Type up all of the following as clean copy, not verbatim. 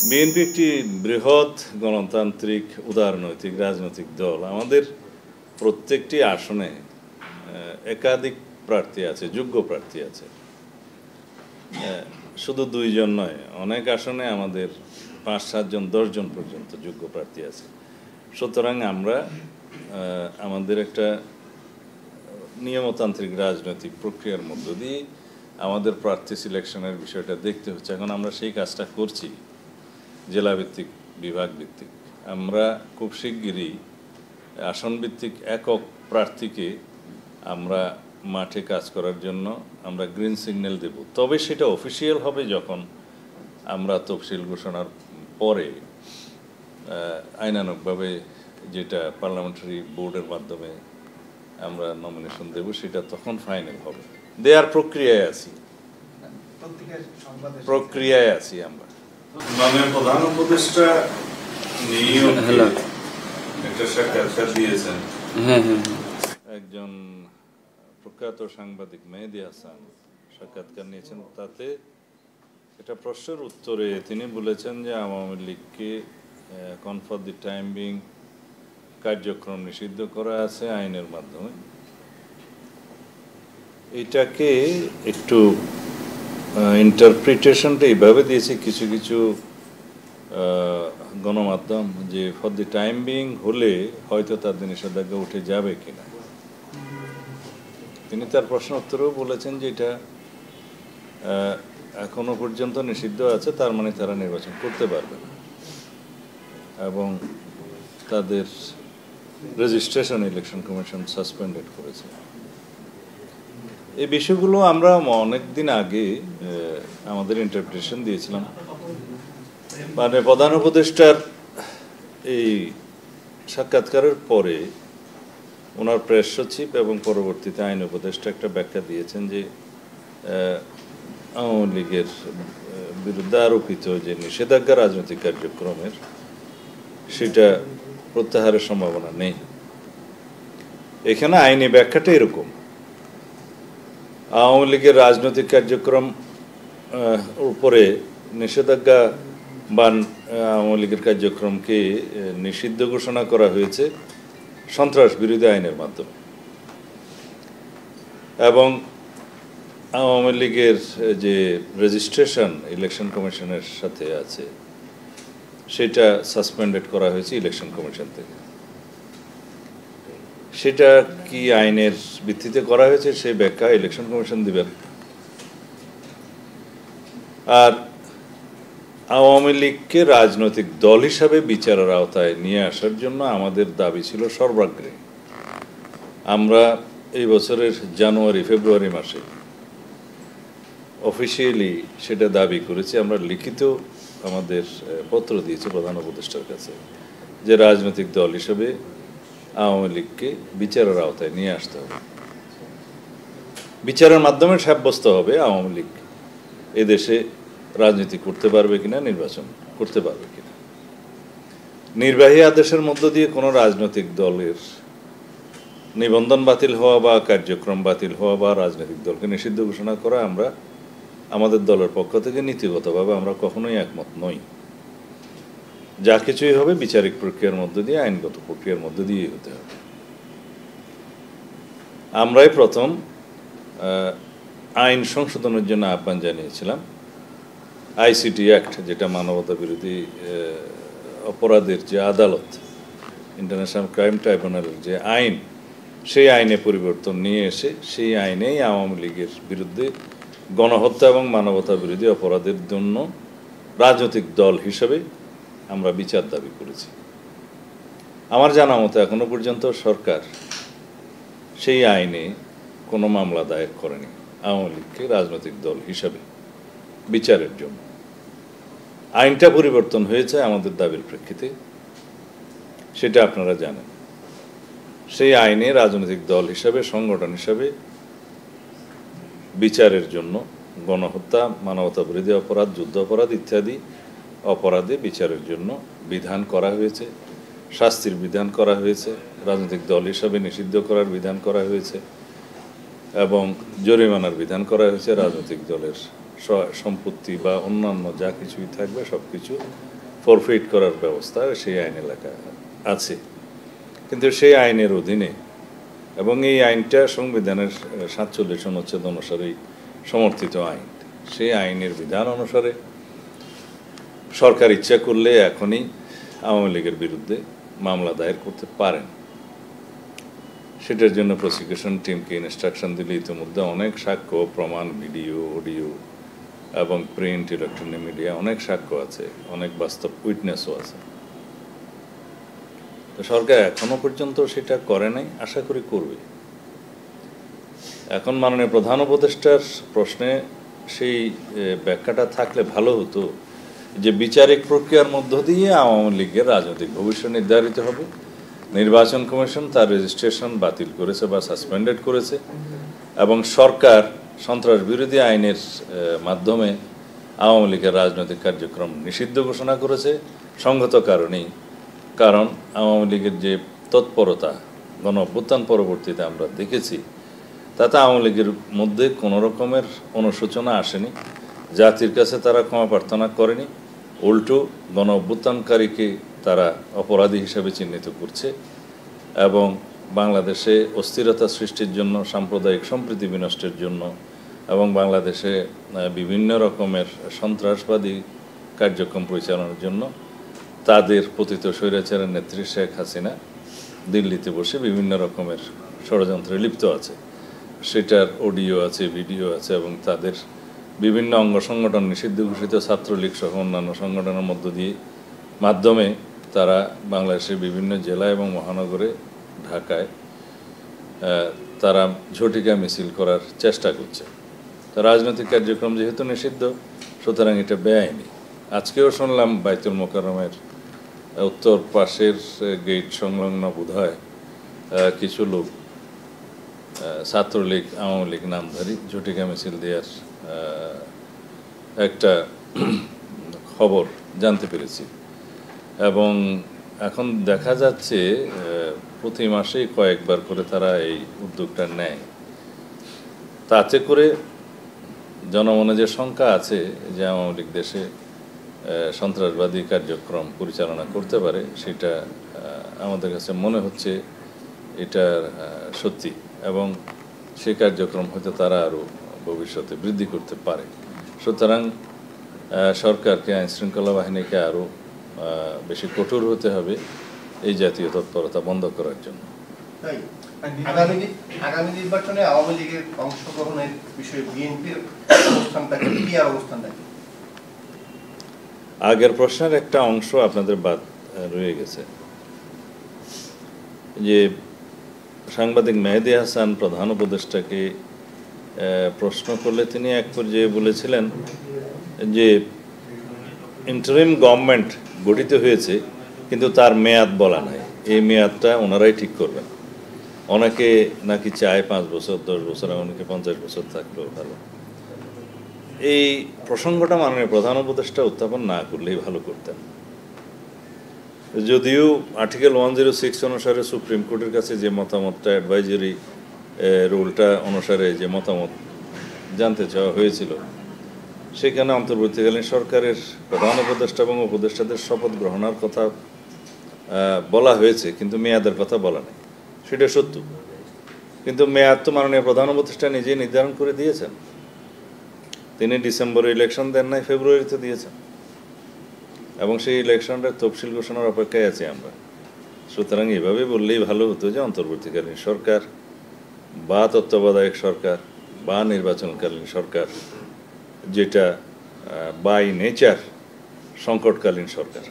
BNP একটি বৃহৎ গণতান্ত্রিক উদারনৈতিক রাজনৈতিক দল। আমাদের প্রত্যেকটি আসনে একাধিক প্রার্থী আছে, যোগ্য প্রার্থী আছে। শুধু দুইজন নয়, অনেক আসনে আমাদের 5-7 জন 10 জন পর্যন্ত যোগ্য প্রার্থী আছে। সুতরাং আমরা আমাদের একটা নিয়মতান্ত্রিক রাজনৈতিক প্রক্রিয়ার মধ্য দিয়ে আমাদের প্রার্থী সিলেকশনের বিষয়টা দেখতে হচ্ছে। এখন আমরা সেই কাজটা করছি জেলাভিত্তিক, বিভাগ ভিত্তিক। আমরা খুব শিগগিরই আসন ভিত্তিক একক প্রার্থীকে আমরা মাঠে কাজ করার জন্য আমরা গ্রিন সিগন্যাল দেব। তবে সেটা অফিসিয়াল হবে যখন আমরা তফসিল ঘোষণার পরে আইনানুগভাবে যেটা পার্লামেন্টারি বোর্ডের মাধ্যমে আমরা নমিনেশন দেব, সেটা তখন ফাইনাল হবে। দেয়ার প্রক্রিয়ায় আছি আমরা। মাননীয় প্রধান উপদেষ্টা একটা সাক্ষাৎকার দিয়েছেন। একজন প্রখ্যাত সাংবাদিক মেহেদী হাসান সাক্ষাৎকার নিয়েছেন। তাতে একটা প্রশ্নের উত্তরে তিনি বলেছেন যে আওয়ামী লীগকে এখন ফর দি টাইম বিং কার্যক্রম নিষিদ্ধ করা আছে আইনের মাধ্যমে। এটাকে একটু ইন্টারপ্রিটেশনটা এইভাবে দিয়েছে কিছু কিছু গণমাধ্যম, যে ফর দি টাইম বিং হলে হয়তো তাদের নিষেধাজ্ঞা উঠে যাবে কিনা। তিনি তার প্রশ্ন উত্তরেও বলেছেন যে এটা এখনো পর্যন্ত নিষিদ্ধ আছে, তার মানে তারা নির্বাচন করতে পারবে না এবং তাদের রেজিস্ট্রেশন ইলেকশন কমিশন সাসপেন্ডেড করেছে। এই বিষয়গুলো আমরা অনেক দিন আগে আমাদের ইন্টারপ্রিটেশন দিয়েছিলাম। মানে প্রধান উপদেষ্টার এই সাক্ষাৎকারের পরে ওনার প্রেস সচিব এবং পরবর্তীতে আইন উপদেষ্টা একটা ব্যাখ্যা দিয়েছেন যে আওয়ামী লীগের বিরুদ্ধে আরোপিত যে নিষেধাজ্ঞা রাজনৈতিক কার্যক্রমের, সেটা প্রত্যাহারের সম্ভাবনা নেই। এখানে আইনি ব্যাখ্যাটা এরকম: আওয়ামী লীগের রাজনৈতিক কার্যক্রম উপরে নিষেধাজ্ঞা বা আওয়ামী লীগের কার্যক্রমকে নিষিদ্ধ ঘোষণা করা হয়েছে সন্ত্রাস বিরোধী আইনের মাধ্যমে, এবং আওয়ামী লীগের যে রেজিস্ট্রেশন ইলেকশন কমিশনের সাথে আছে সেটা সাসপেন্ডেড করা হয়েছে ইলেকশন কমিশন থেকে। সেটা কি আইনের ভিত্তিতে করা হয়েছে সেই ব্যাখ্যা ইলেকশন কমিশন দিবেন। আর আওয়ামী লীগকে রাজনৈতিক দল হিসাবে বিচারের আওতায় নিয়ে আসার জন্য আমাদের দাবি ছিল সর্বাগ্রে। আমরা এই বছরের জানুয়ারি ফেব্রুয়ারি মাসে অফিসিয়ালি সেটা দাবি করেছি। আমরা লিখিত আমাদের পত্র দিয়েছি প্রধান উপদেষ্টার কাছে যে রাজনৈতিক দল হিসেবে আওয়ামী লীগকে বিচারের আওতায় নিয়ে আসতে হবে। বিচারের মাধ্যমে সাব্যস্ত হবে আওয়ামী লীগ এদেশে রাজনীতি করতে পারবে কিনা, নির্বাচন করতে পারবে কিনা। নির্বাহী আদেশের মধ্য দিয়ে কোনো রাজনৈতিক দলের নিবন্ধন বাতিল হওয়া বা কার্যক্রম বাতিল হওয়া বা রাজনৈতিক দলকে নিষিদ্ধ ঘোষণা করা আমরা আমাদের দলের পক্ষ থেকে নীতিগতভাবে আমরা কখনোই একমত নই। যা কিছুই হবে বিচারিক প্রক্রিয়ার মধ্য দিয়ে, আইনগত প্রক্রিয়ার মধ্য দিয়েই হতে হবে। আমরাই প্রথম আইন সংশোধনের জন্য আহ্বান জানিয়েছিলাম। আইসিটি অ্যাক্ট, যেটা মানবতা বিরোধী অপরাধের যে আদালত, ইন্টারন্যাশনাল ক্রাইম ট্রাইব্যুনালের যে আইন, সেই আইনে পরিবর্তন নিয়ে এসে সেই আইনেই আওয়ামী লীগের বিরুদ্ধে গণহত্যা এবং মানবতা বিরোধী অপরাধের জন্য রাজনৈতিক দল হিসেবে আমরা বিচার দাবি করেছি। আমার জানা মতো এখনো পর্যন্ত সরকার সেই আইনে কোনো মামলা দায়ের করেনি আওয়ামী লীগকে রাজনৈতিক দল হিসাবে বিচারের জন্য। আইনটা পরিবর্তন হয়েছে আমাদের দাবির প্রেক্ষিতে, সেটা আপনারা জানেন। সেই আইনে রাজনৈতিক দল হিসাবে, সংগঠন হিসাবে বিচারের জন্য গণহত্যা, মানবতা বিরোধী অপরাধ, যুদ্ধ অপরাধ ইত্যাদি অপরাধে বিচারের জন্য বিধান করা হয়েছে, শাস্তির বিধান করা হয়েছে, রাজনৈতিক দল হিসাবে নিষিদ্ধ করার বিধান করা হয়েছে এবং জরিমানার বিধান করা হয়েছে রাজনৈতিক দলের সম্পত্তি বা অন্যান্য যা কিছুই থাকবে সব কিছু ফরফিট করার ব্যবস্থা সেই আইনে লেখা আছে। কিন্তু সেই আইনের অধীনে এবং এই আইনটা সংবিধানের 47 অনুচ্ছেদ অনুসারেই সমর্থিত আইন, সেই আইনের বিধান অনুসারে সরকার ইচ্ছা করলে এখনই আওয়ামী লীগের বিরুদ্ধে মামলা দায়ের করতে পারেন। সেটার জন্য প্রসিকিউশন টিমকে ইনস্ট্রাকশন দিলে ইতিমধ্যে অনেক সাক্ষ্য প্রমাণ, ভিডিও, অডিও এবং প্রিন্ট, ইলেকট্রনিক মিডিয়া অনেক সাক্ষ্য আছে, অনেক বাস্তব উইটনেসও আছে। তো সরকার এখনো পর্যন্ত সেটা করে নাই, আশা করি করবে। এখন মাননীয় প্রধান উপদেষ্টার প্রশ্নে সেই ব্যাখ্যাটা থাকলে ভালো হতো যে বিচারিক প্রক্রিয়ার মধ্য দিয়ে আওয়ামী লীগের রাজনৈতিক ভবিষ্যৎ নির্ধারিত হবে। নির্বাচন কমিশন তার রেজিস্ট্রেশন বাতিল করেছে বা সাসপেন্ডেড করেছে এবং সরকার সন্ত্রাস বিরোধী আইনের মাধ্যমে আওয়ামী লীগের রাজনৈতিক কার্যক্রম নিষিদ্ধ ঘোষণা করেছে সংগত কারণেই। কারণ আওয়ামী লীগের যে তৎপরতা গণ অভ্যুত্থান পরবর্তীতে আমরা দেখেছি, তাতে আওয়ামী লীগের মধ্যে কোনো রকমের অনুশোচনা আসেনি, জাতির কাছে তারা ক্ষমা প্রার্থনা করেনি, উল্টো গণ অভ্যুত্থানকারীকে তারা অপরাধী হিসেবে চিহ্নিত করছে এবং বাংলাদেশে অস্থিরতা সৃষ্টির জন্য, সাম্প্রদায়িক সম্প্রীতি বিনষ্টের জন্য এবং বাংলাদেশে বিভিন্ন রকমের সন্ত্রাসবাদী কার্যক্রম পরিচালনার জন্য তাদের পতিত স্বৈরাচারের নেত্রী শেখ হাসিনা দিল্লিতে বসে বিভিন্ন রকমের ষড়যন্ত্রে লিপ্ত আছে। সেটার অডিও আছে, ভিডিও আছে এবং তাদের বিভিন্ন অঙ্গ সংগঠন, নিষিদ্ধ ঘোষিত ছাত্রলীগ সহ অন্যান্য সংগঠনের মাধ্যমে তারা বাংলাদেশের বিভিন্ন জেলা এবং মহানগরে, ঢাকায় তারা ঝটিকা মিছিল করার চেষ্টা করছে। তো রাজনৈতিক কার্যক্রম যেহেতু নিষিদ্ধ, সুতরাং এটা বেআইনি। আজকেও শুনলাম বাইতুল মোকাররমের উত্তর পাশের গেট সংলগ্ন বোধহয় কিছু লোক ছাত্রলীগ, আওয়ামী লীগ নামধারী ঝটিকা মিছিল দেওয়ার একটা খবর জানতে পেরেছি এবং এখন দেখা যাচ্ছে প্রতি মাসেই কয়েকবার করে তারা এই উদ্যোগটা নেয়। তাতে করে জনমনে যে শঙ্কা আছে যে আওয়ামী লীগ দেশে সন্ত্রাসবাদী কার্যক্রম পরিচালনা করতে পারে, সেটা আমাদের কাছে মনে হচ্ছে এটা সত্যি এবং সেই কার্যক্রম হয়তো তারা আরও ভবিষ্যতে বৃদ্ধি করতে পারে। সুতরাং সরকারকে, আইনশৃঙ্খলা বাহিনীকে আরও বেশি কঠোর হতে হবে এই জাতীয় তৎপরতা বন্ধ করার জন্য। আগামী নির্বাচনে আওয়ামী লীগের অংশগ্রহণের বিষয়ে বিএনপির অবস্থানটা কি আর অবস্থানটা কি? আগের প্রশ্নের একটা অংশ আপনাদের বাদ রয়ে গেছে, যে সাংবাদিক মেহেদী হাসান প্রধান উপদেষ্টাকে প্রশ্ন করলে তিনি এক পর্যায়ে বলেছিলেন যে ইন্টারিম গভর্নমেন্ট গঠিত হয়েছে কিন্তু তার মেয়াদ বলা নাই, এই মেয়াদটা ওনারাই ঠিক করবেন। অনেকে নাকি চায় 5 বছর, 10 বছর, এমনকি 50 বছর থাকলেও ভালো। এই প্রসঙ্গটা মাননীয় প্রধান উপদেষ্টা উত্থাপন না করলেই ভালো করতেন। যদিও আর্টিকেল 106 অনুসারে সুপ্রিম কোর্টের কাছে যে মতামতটা, অ্যাডভাইজারি রুলটা অনুসারে যে মতামত জানতে চাওয়া হয়েছিল, সেখানে অন্তর্বর্তীকালীন সরকারের প্রধান উপদেষ্টা এবং উপদেষ্টাদের শপথ গ্রহণের কথা বলা হয়েছে, কিন্তু মেয়াদের কথা বলা নেই। সেটা সত্য, কিন্তু মেয়াদ তো মাননীয় প্রধান উপদেষ্টা নিজেই নির্ধারণ করে দিয়েছেন। তিনি ডিসেম্বরে ইলেকশন দেন নাই, ফেব্রুয়ারিতে দিয়েছেন এবং সেই ইলেকশনটার তফসিল ঘোষণার অপেক্ষায় আছি আমরা। সুতরাং এভাবে বললেই ভালো হতো যে অন্তর্বর্তীকালীন সরকার বা তত্ত্বাবধায়ক সরকার বা নির্বাচনকালীন সরকার, যেটা বাই নেচার সংকটকালীন সরকার,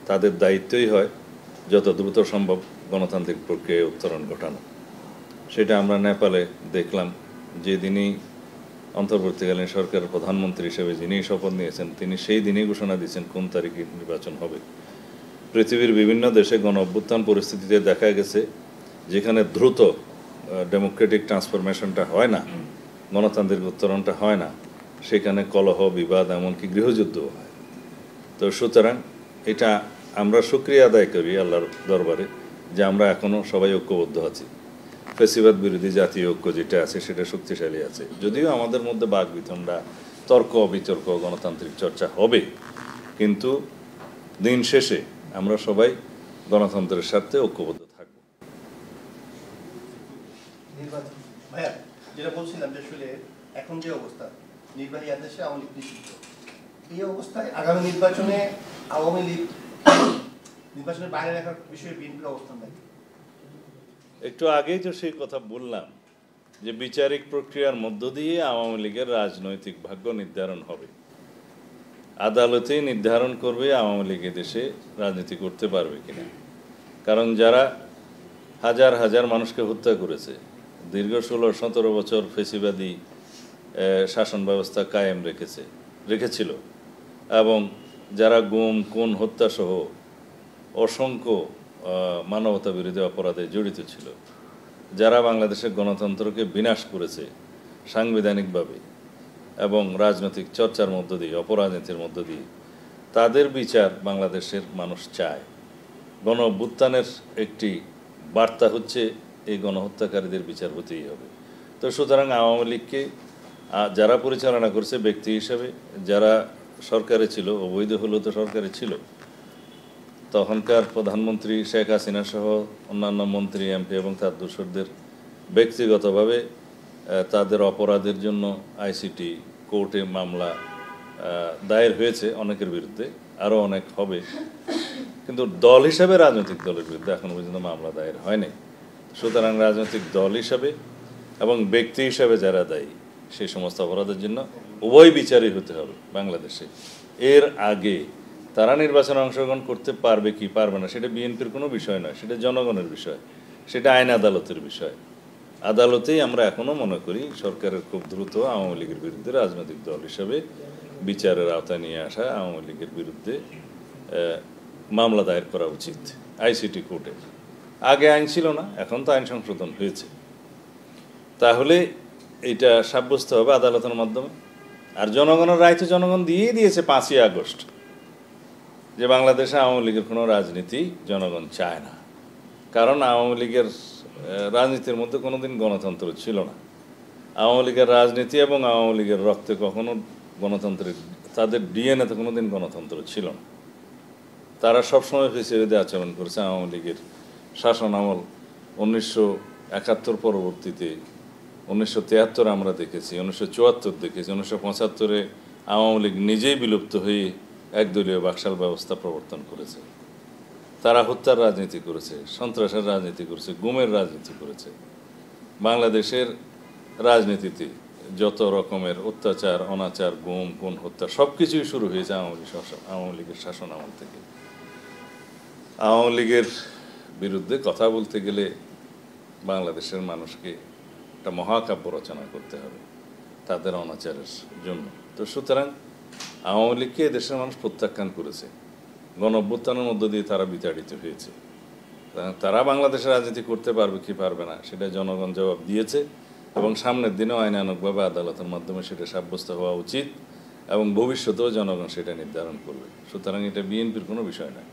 তাদের দায়িত্বই হয় যত দ্রুত সম্ভব গণতান্ত্রিক প্রক্রিয়ায় উত্তরণ ঘটানো। সেটা আমরা নেপালে দেখলাম, যেদিনই অন্তর্বর্তীকালীন সরকারের প্রধানমন্ত্রী হিসেবে যিনি শপথ নিয়েছেন, তিনি সেই দিনই ঘোষণা দিয়েছেন কোন তারিখে নির্বাচন হবে। পৃথিবীর বিভিন্ন দেশে গণ অভ্যুত্থান পরিস্থিতিতে দেখা গেছে যেখানে দ্রুত ডেমোক্রেটিক ট্রান্সফরমেশনটা হয় না, গণতান্ত্রিক উত্তরণটা হয় না, সেখানে কলহ, বিবাদ, এমনকি গৃহযুদ্ধও হয়। তো সুতরাং এটা আমরা শুকরিয়া আদায় করি আল্লাহর দরবারে যে আমরা এখনও সবাই ঐক্যবদ্ধ আছি। ফেসিবাদ বিরোধী জাতীয় ঐক্য যেটা আছে সেটা শক্তিশালী আছে, যদিও আমাদের মধ্যে বাকবিতণ্ডা, তর্ক বিতর্ক গণতান্ত্রিক চর্চা হবে, কিন্তু দিন শেষে আমরা সবাই গণতন্ত্রের স্বার্থে ঐক্যবদ্ধ থাকব। নির্বাচন ভাইয়া যেটা বলছিলাম যে আসলে এখন যে অবস্থা, নির্বাহী আদেশে আওয়ামী লীগ নিষিদ্ধ, এই অবস্থায় আগামী নির্বাচনে আওয়ামী লীগ নির্বাচনের বাইরে রাখার বিষয়ে বিএনপির অবস্থান নেই। একটু আগেই তো সেই কথা বললাম যে বিচারিক প্রক্রিয়ার মধ্য দিয়ে আওয়ামী লীগের রাজনৈতিক ভাগ্য নির্ধারণ হবে। আদালতেই নির্ধারণ করবে আওয়ামী লীগ দেশে রাজনীতি করতে পারবে কিনা। কারণ যারা হাজার হাজার মানুষকে হত্যা করেছে, দীর্ঘ 16-17 বছর ফেসিবাদী শাসন ব্যবস্থা কায়েম রেখেছিল, এবং যারা গুম খুন হত্যাসহ অসংখ্য মানবতা বিরোধী অপরাধে জড়িত ছিল, যারা বাংলাদেশের গণতন্ত্রকে বিনাশ করেছে সাংবিধানিকভাবে এবং রাজনৈতিক চর্চার মধ্য দিয়ে, অপরাজনীতির মধ্য দিয়ে, তাদের বিচার বাংলাদেশের মানুষ চায়। গণ অভ্যুত্থানের একটি বার্তা হচ্ছে এই গণহত্যাকারীদের বিচার হতেই হবে। তো সুতরাং আওয়ামী লীগকে যারা পরিচালনা করছে ব্যক্তি হিসেবে, যারা সরকারে ছিল, অবৈধ হলেও তো সরকারে ছিল, তখনকার প্রধানমন্ত্রী শেখ হাসিনা সহ অন্যান্য মন্ত্রী এমপি এবং তার দোসরদের ব্যক্তিগতভাবে তাদের অপরাধের জন্য আইসিটি কোর্টে মামলা দায়ের হয়েছে অনেকের বিরুদ্ধে, আরও অনেক হবে, কিন্তু দল হিসাবে রাজনৈতিক দলের বিরুদ্ধে এখনো পর্যন্ত মামলা দায়ের হয়নি। সুতরাং রাজনৈতিক দল হিসাবে এবং ব্যক্তি হিসাবে যারা দায়ী সেই সমস্ত অপরাধের জন্য উভয় বিচারই হতে হবে বাংলাদেশে। এর আগে তারা নির্বাচনে অংশগ্রহণ করতে পারবে কি পারবে না সেটা বিএনপির কোনো বিষয় নয়, সেটা জনগণের বিষয়, সেটা আইন আদালতের বিষয়। আদালতেই আমরা এখনও মনে করি সরকারের খুব দ্রুত আওয়ামী লীগের বিরুদ্ধে রাজনৈতিক দল হিসাবে বিচারের আওতায় নিয়ে আসা আওয়ামী লীগের বিরুদ্ধে মামলা দায়ের করা উচিত আইসিটি কোর্টে। আগে আইন ছিল না, এখন তো আইন সংশোধন হয়েছে। তাহলে এটা সাব্যস্ত হবে আদালতের মাধ্যমে। আর জনগণের রায় তো জনগণ দিয়েই দিয়েছে 5ই আগস্ট, যে বাংলাদেশে আওয়ামী লীগের কোনো রাজনীতি জনগণ চায় না। কারণ আওয়ামী লীগের রাজনীতির মধ্যে কোনোদিন গণতন্ত্র ছিল না। আওয়ামী লীগের রাজনীতি এবং আওয়ামী লীগের রক্তে কখনো গণতন্ত্রের, তাদের ডিএনএতে কোনোদিন গণতন্ত্র ছিল না। তারা সবসময় ফেসিবাদী আচরণ করেছে। আওয়ামী লীগের শাসন আমল 1971 পরবর্তীতে 1973 আমরা দেখেছি, 1974 দেখেছি, 1975 আওয়ামী লীগ নিজেই বিলুপ্ত হয়ে একদলীয় বাকশাল ব্যবস্থা প্রবর্তন করেছে। তারা হত্যার রাজনীতি করেছে, সন্ত্রাসের রাজনীতি করেছে, গুমের রাজনীতি করেছে। বাংলাদেশের রাজনীতিতে যত রকমের অত্যাচার, অনাচার, গুম খুন হত্যা সব কিছুই শুরু হয়েছে আওয়ামী লীগের শাসন আমল থেকে। আওয়ামী লীগের বিরুদ্ধে কথা বলতে গেলে বাংলাদেশের মানুষকে একটা মহাকাব্য রচনা করতে হবে তাদের অনাচারের জন্য। তো সুতরাং আওয়ামী লীগকে দেশের মানুষ প্রত্যাখ্যান করেছে, গণ অভ্যুত্থানের মধ্য দিয়ে তারা বিতাড়িত হয়েছে। তারা বাংলাদেশের রাজনীতি করতে পারবে কি পারবে না সেটা জনগণ জবাব দিয়েছে, এবং সামনের দিনেও আইনানুগভাবে আদালতের মাধ্যমে সেটা সাব্যস্ত হওয়া উচিত, এবং ভবিষ্যতেও জনগণ সেটা নির্ধারণ করবে। সুতরাং এটা বিএনপির কোনো বিষয় নয়।